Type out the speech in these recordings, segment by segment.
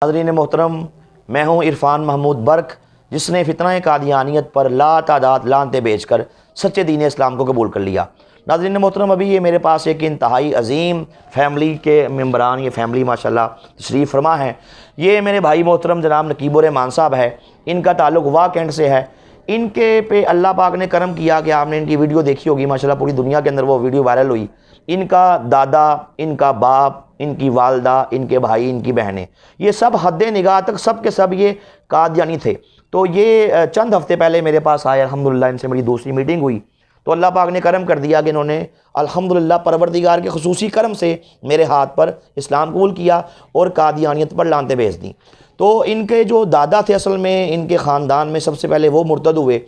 ناظرین محترم، میں ہوں عرفان محمود برق، جس نے فتنہ قادیانیت پر لا تعداد لعنتیں بیچ کر سچے دین اسلام کو قبول کر لیا۔ ناظرین محترم، ابھی یہ میرے پاس ایک انتہائی عظیم فیملی کے ممبران، یہ فیملی ماشاءاللہ تشریف فرما ہے۔ یہ میرے بھائی محترم جناب نقیب الرحمان صاحب ہے، ان کا تعلق واہ کینٹ سے ہے۔ ان کے پہ اللہ پاک نے کرم کیا کہ آپ نے ان کی ویڈیو دیکھی ہوگی، ماشاءاللہ پوری دنیا کے اندر وہ ویڈیو وائرل ہوئی۔ ان کا دادا، ان کا باپ، ان کی والدہ، ان کے بھائی، ان کی بہنیں، یہ سب حد نگاہ تک سب کے سب یہ قادیانی تھے۔ تو یہ چند ہفتے پہلے میرے پاس آئے، الحمدللہ ان سے میری دوسری میٹنگ ہوئی، تو اللہ پاک نے کرم کر دیا کہ انہوں نے الحمدللہ پروردگار کے خصوصی کرم سے میرے ہاتھ پر اسلام قبول کیا اور قادیانیت پر لعنتیں بھیج دیں۔ تو ان کے جو دادا تھے، اصل میں ان کے خاندان میں سب سے پہلے وہ مرتد ہوئے۔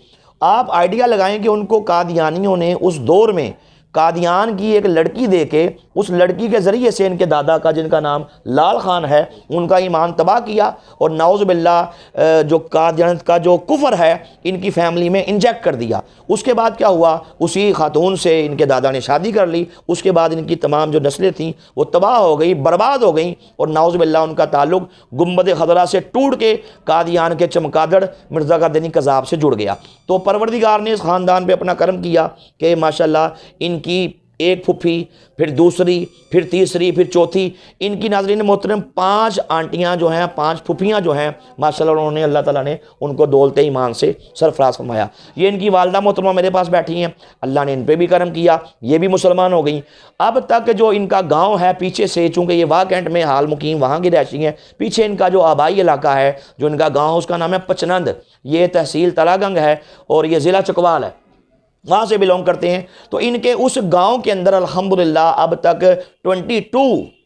آپ آئیڈیا لگائیں کہ ان کو قادیانیوں نے اس دور میں قادیان کی ایک لڑکی دے کے، اس لڑکی کے ذریعے سے ان کے دادا کا، جن کا نام لال خان ہے، ان کا ایمان تباہ کیا، اور نعوذ باللہ جو قادیانیت کا جو کفر ہے ان کی فیملی میں انجیکٹ کر دیا۔ اس کے بعد کیا ہوا، اسی خاتون سے ان کے دادا نے شادی کر لی، اس کے بعد ان کی تمام جو نسلیں تھیں وہ تباہ ہو گئی، برباد ہو گئیں، اور نعوذ باللہ ان کا تعلق گنبد خضرا سے ٹوٹ کے قادیان کے چمگادڑ مرزا قادیانی کذاب سے جڑ گیا۔ تو پروردگار نے اس خاندان پہ اپنا کرم کیا کہ ماشاءاللہ ان کی ایک پھپھی، پھر دوسری، پھر تیسری، پھر چوتھی، ان کی ناظرین محترم 5 آنٹیاں جو ہیں، 5 پھپھیاں جو ہیں، ماشاءاللہ انہوں نے، اللہ تعالیٰ نے ان کو دولت ایمان سے سرفراز فرمایا۔ یہ ان کی والدہ محترمہ میرے پاس بیٹھی ہیں، اللہ نے ان پہ بھی کرم کیا، یہ بھی مسلمان ہو گئیں۔ اب تک جو ان کا گاؤں ہے پیچھے سے، چونکہ یہ واہ کینٹ میں حال مقیم وہاں کی رہائشی ہیں، پیچھے ان کا جو آبائی علاقہ ہے، جو ان کا گاؤں، اس کا نام ہے پچنند، یہ تحصیل تلا گنگ ہے اور یہ ضلع چکوال ہے، وہاں سے بلونگ کرتے ہیں۔ تو ان کے اس گاؤں کے اندر الحمدللہ اب تک 22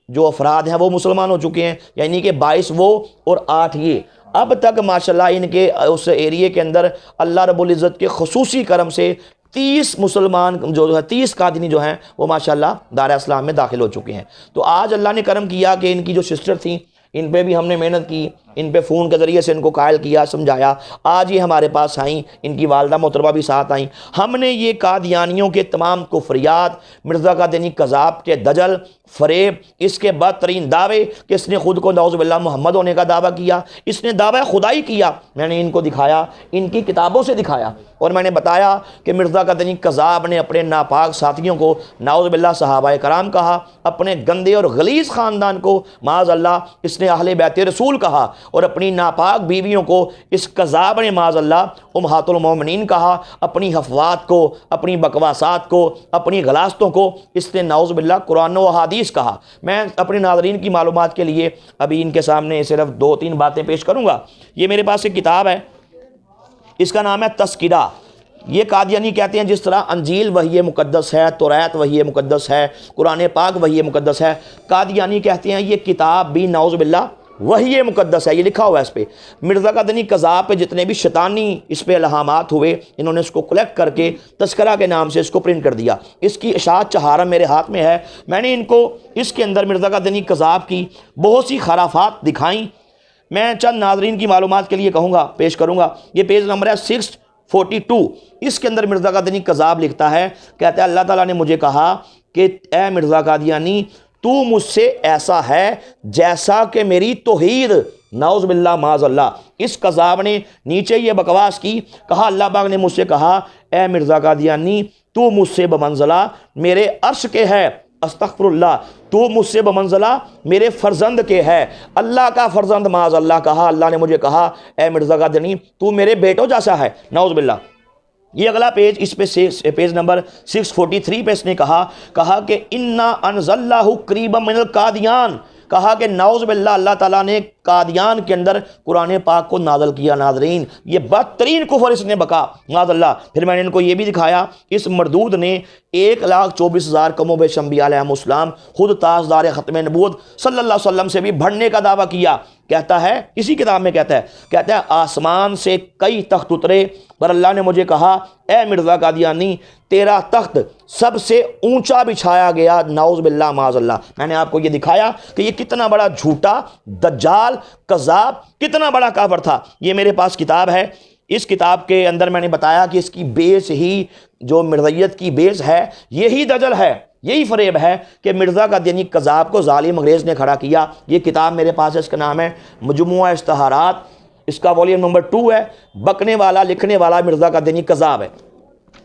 جو افراد ہیں وہ مسلمان ہو چکے ہیں، یعنی کہ 22 وہ اور 8 یہ۔ اب تک ماشاءاللہ ان کے اس ایریے کے اندر اللہ رب العزت کے خصوصی کرم سے 30 مسلمان جو ہے، 30 قادیانی جو ہیں وہ ماشاءاللہ دار اسلام میں داخل ہو چکے ہیں۔ تو آج اللہ نے کرم کیا کہ ان کی جو سسٹر تھیں، ان پہ بھی ہم نے محنت کی، ان پہ فون کے ذریعے سے ان کو قائل کیا، سمجھایا، آج یہ ہمارے پاس آئیں، ان کی والدہ محترمہ بھی ساتھ آئیں۔ ہم نے یہ قادیانیوں کے تمام کفریات، مرزا قادیانی کذاب کے دجل، فریب، اس کے بدترین دعوے کہ اس نے خود کو نعوذ باللہ محمد ہونے کا دعویٰ کیا، اس نے دعویٰ خدائی کیا، میں نے ان کو دکھایا، ان کی کتابوں سے دکھایا، اور میں نے بتایا کہ مرزا قادیانی کذاب نے اپنے ناپاک ساتھیوں کو نعوذ باللہ صحابہ کرام کہا، اپنے گندے اور غلیظ خاندان کو معاذ اللہ اس نے اہل بیت رسول کہا، اور اپنی ناپاک بیویوں کو اس کذاب نے معاذ اللہ امہات المومنین کہا، اپنی حفوات کو، اپنی بکواسات کو، اپنی غلاستوں کو اس نے نعوذ باللہ قرآن و حدیث کہا۔ میں اپنے ناظرین کی معلومات کے لیے ابھی ان کے سامنے صرف 2-3 باتیں پیش کروں گا۔ یہ میرے پاس ایک کتاب ہے، اس کا نام ہے تذکرہ۔ یہ قادیانی کہتے ہیں جس طرح انجیل وحی مقدس ہے، توریت وحی مقدس ہے، قرآن پاک وحی مقدس ہے، قادیانی کہتے ہیں یہ کتاب بھی نعوذ باللہ وحی مقدس ہے، یہ لکھا ہوا ہے اس پہ۔ مرزا قادیانی کذاب پہ جتنے بھی شیطانی اس پہ الہامات ہوئے، انہوں نے اس کو کلیکٹ کر کے تذکرہ کے نام سے اس کو پرنٹ کر دیا۔ اس کی اشاعت چہارم میرے ہاتھ میں ہے۔ میں نے ان کو اس کے اندر مرزا قادیانی کذاب کی بہت سی خرافات دکھائیں۔ میں چند ناظرین کی معلومات کے لیے کہوں گا، پیش کروں گا۔ یہ پیج نمبر ہے 642۔ اس کے اندر مرزا قادیانی کذاب لکھتا ہے، کہتا ہے اللہ تعالیٰ نے مجھے کہا کہ اے مرزا قادیانی، تو مجھ سے ایسا ہے جیسا کہ میری توحید، نعوذ باللہ معاذ اللہ۔ اس کذاب نے نیچے یہ بکواس کی، کہا اللہ پاک نے مجھ سے کہا اے مرزا قادیانی، تو مجھ سے بمنزلہ میرے عرش کے ہے، استغفر اللہ، تو مجھ سے بمنزلہ میرے فرزند کے ہے، اللہ کا فرزند معاذ اللہ کہا۔ اللہ نے مجھے کہا اے مرزا قادیانی تو میرے بیٹوں جیسا ہے، نعوذ باللہ۔ یہ اگلا پیج، اس پہ پیج نمبر 643 پہ اس نے کہا کہ انا انزلناہ قریبا من القادیان، کہا کہ نعوذ باللہ اللہ تعالیٰ نے قادیان کے اندر قرآن پاک کو نازل کیا۔ ناظرین یہ بدترین کفر اس نے بکا معاذ اللہ۔ پھر میں نے ان کو یہ بھی دکھایا، اس مردود نے 1,24,000 کم و بیش انبیاء علیہم السلام، خود تاجدار ختم نبوت صلی اللہ علیہ وسلم سے بھی بڑھنے کا دعویٰ کیا۔ کہتا ہے اسی کتاب میں کہتا ہے آسمان سے کئی تخت اترے، پر اللہ نے مجھے کہا اے مرزا قادیانی تیرا تخت سب سے اونچا بچھایا گیا، نعوذ باللہ معاذ اللہ۔ میں نے آپ کو یہ دکھایا کہ یہ کتنا بڑا جھوٹا، دجال، کذاب، کتنا بڑا کافر تھا۔ یہ میرے پاس کتاب ہے، اس کتاب کے اندر میں نے بتایا کہ اس کی بیس ہی جو مرزیت کی بیس ہے، یہی دجل ہے، یہی فریب ہے کہ مرزا قادیانی کذاب کو ظالم انگریز نے کھڑا کیا۔ یہ کتاب میرے پاس ہے، اس کا نام ہے مجموعہ اشتہارات، اس کا والیوم نمبر 2 ہے، بکنے والا لکھنے والا مرزا قادیانی کذاب ہے۔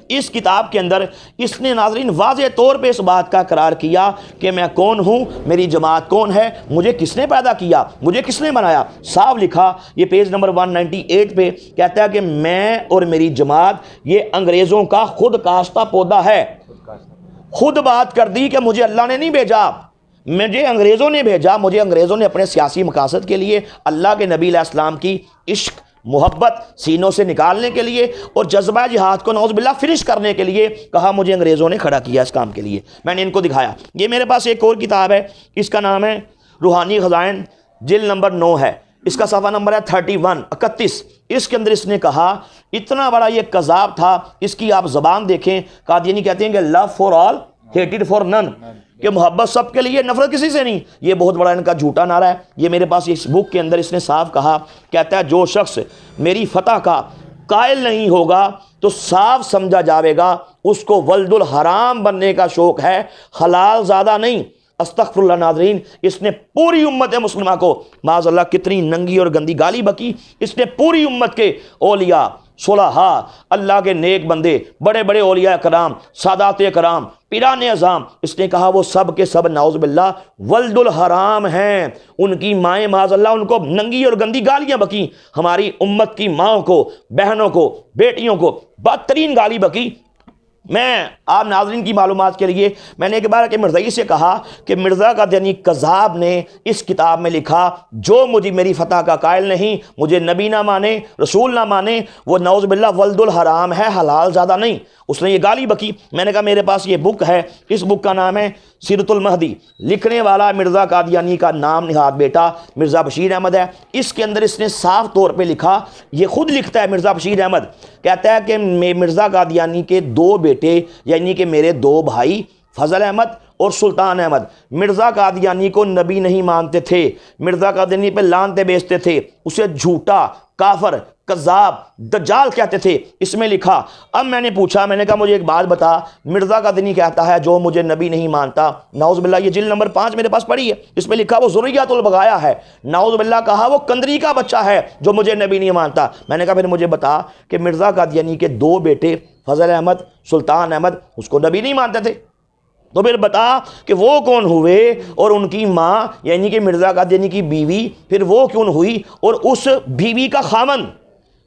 اس کتاب کے اندر اس نے ناظرین واضح طور پہ اس بات کا اقرار کیا کہ میں کون ہوں، میری جماعت کون ہے، مجھے کس نے پیدا کیا، مجھے کس نے بنایا۔ صاف لکھا، یہ پیج نمبر 198 پہ کہتا ہے کہ میں اور میری جماعت یہ انگریزوں کا خود کاشتہ پودا ہے۔ خود بات کر دی کہ مجھے اللہ نے نہیں بھیجا، مجھے انگریزوں نے بھیجا، مجھے انگریزوں نے اپنے سیاسی مقاصد کے لیے اللہ کے نبی علیہ السلام کی عشق محبت سینوں سے نکالنے کے لیے اور جذبہ جہاد کو نعوذ باللہ فنش کرنے کے لیے کہا، مجھے انگریزوں نے کھڑا کیا اس کام کے لیے۔ میں نے ان کو دکھایا۔ یہ میرے پاس ایک اور کتاب ہے، اس کا نام ہے روحانی خزائن، جلد نمبر 9 ہے، اس کا صفحہ نمبر ہے 31۔ اس کے اندر اس نے کہا اتنا بڑا یہ کذاب تھا، اس کی آپ زبان دیکھیں۔ قادیانی کہتے ہیں کہ لو فار آل ہیٹڈ فار نن، کہ محبت سب کے لیے، نفرت کسی سے نہیں۔ یہ بہت بڑا ان کا جھوٹا نعرہ ہے۔ یہ میرے پاس اس بک کے اندر اس نے صاف کہا، کہتا ہے جو شخص میری فتح کا قائل نہیں ہوگا تو صاف سمجھا جاوے گا اس کو ولد الحرام بننے کا شوق ہے، حلال زادہ نہیں۔ استغفر اللہ ناظرین، اس نے پوری امت مسلمہ کو معاذ اللہ کتنی ننگی اور گندی گالی بکی۔ اس نے پوری امت کے اولیاء، صلحاء، اللہ کے نیک بندے، بڑے بڑے اولیاء کرام، سادات کرام، پیران اعظام، اس نے کہا وہ سب کے سب نعوذ باللہ ولد الحرام ہیں۔ ان کی مائیں معاذ اللہ ان کو ننگی اور گندی گالیاں بکی۔ ہماری امت کی ماؤں کو، بہنوں کو، بیٹیوں کو بدترین گالی بکی۔ میں آپ ناظرین کی معلومات کے لیے میں نے ایک بار کہ مرزائی سے کہا کہ مرزا قادیانی کذاب نے اس کتاب میں لکھا جو مجھے میری فتح کا قائل نہیں، مجھے نبی نہ مانے، رسول نہ مانے، وہ نعوذ باللہ ولد الحرام ہے، حلال زادہ نہیں۔ اس نے یہ گالی بکی۔ میں نے کہا میرے پاس یہ بک ہے، اس بک کا نام ہے سیرت المہدی، لکھنے والا مرزا قادیانی کا نام نہاد بیٹا مرزا بشیر احمد ہے۔ اس کے اندر اس نے صاف طور پہ لکھا، یہ خود لکھتا ہے مرزا بشیر احمد، کہتا ہے کہ مرزا قادیانی کے 2 بیٹے یعنی کہ میرے 2 بھائی فضل احمد اور سلطان احمد مرزا قادیانی کو نبی نہیں مانتے تھے، مرزا قادیانی پہ لعنتیں بیچتے تھے، اسے جھوٹا، کافر، کذاب، دجال کہتے تھے۔ اس میں لکھا، اب میں نے پوچھا، میں نے کہا مجھے ایک بات بتا، مرزا قادیانی کہتا ہے جو مجھے نبی نہیں مانتا، نعوذ باللہ یہ جلد نمبر 5 میرے پاس پڑھی ہے، اس میں لکھا وہ ذریۃ البغایا ہے، نعوذ باللہ کہا وہ کندری کا بچہ ہے جو مجھے نبی نہیں مانتا۔ میں نے کہا پھر مجھے بتا کہ مرزا قادیانی کے 2 بیٹے فضل احمد، سلطان احمد اس کو نبی نہیں مانتے تھے، تو پھر بتا کہ وہ کون ہوئے اور ان کی ماں یعنی کہ مرزا قادیانی کی بیوی پھر وہ کون ہوئی، اور اس بیوی کا خامن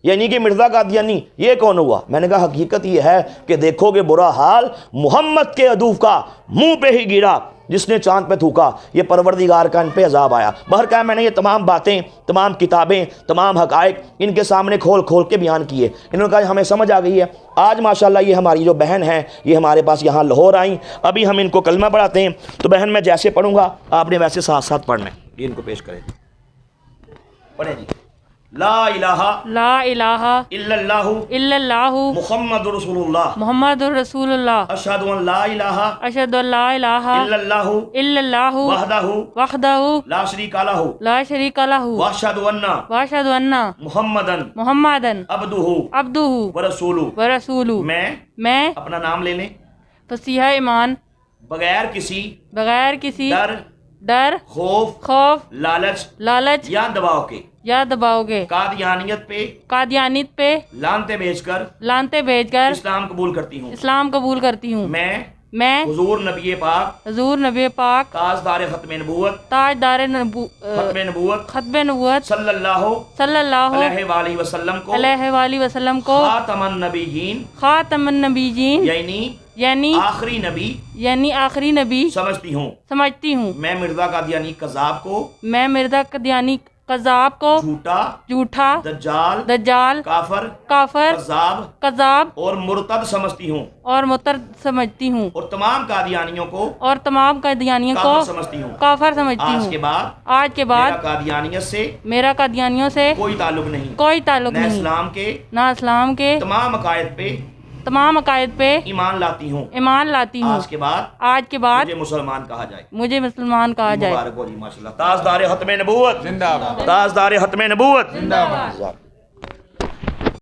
یعنی کہ مرزا قادیانی یہ کون ہوا؟ میں نے کہا حقیقت یہ ہے کہ دیکھو گے برا حال محمد کے عدو کا منہ پہ ہی گرا جس نے چاند پہ تھوکا، یہ پروردگار کا ان پہ عذاب آیا۔ بہر کہا میں نے یہ تمام باتیں، تمام کتابیں، تمام حقائق ان کے سامنے کھول کھول کے بیان کیے۔ انہوں نے کہا ہمیں سمجھ آ گئی ہے۔ آج ماشاءاللہ یہ ہماری جو بہن ہیں یہ ہمارے پاس یہاں لاہور آئیں، ابھی ہم ان کو کلمہ پڑھاتے ہیں، تو بہن میں جیسے پڑھوں گا آپ نے ویسے ساتھ ساتھ پڑھنا ہے۔ یہ ان کو پیش کریں، پڑھیں جی۔ لا الہ الا اللہ محمد رسول اللہ اشہد ان لا الہ الا اللہ وحدہ لا شریک لہ واشہد ان محمدن عبدہ ورسولہ۔ میں اپنا نام لے لیں، فصیح ایمان، بغیر کسی ڈر، خوف، لالچ یا دباؤ کے قادیانیت پہ لعنتیں بیچ کر اسلام قبول کرتی ہوں۔ میں حضور نبی پاک تاجدار ختم نبوت صلی اللہ علیہ وسلم کو خاتم النبیین یعنی آخری نبی سمجھتی ہوں۔ میں مرزا قادیانی قذاب کو جھوٹا، دجال، کافر، کذاب اور مرتد سمجھتی ہوں، اور تمام قادیانیوں کو کافر سمجھتی ہوں۔ آج کے بعد میرا قادیانیوں سے کوئی تعلق نہیں، نہ اسلام کے تمام عقائد پہ ایمان لاتی ہوں۔ آج کے بعد مجھے مسلمان کہا جائے۔ مبارک ہو جی، ماشاءاللہ، تاجدار ختم نبوت زندہ باد، تاجدار ختم نبوت زندہ باد۔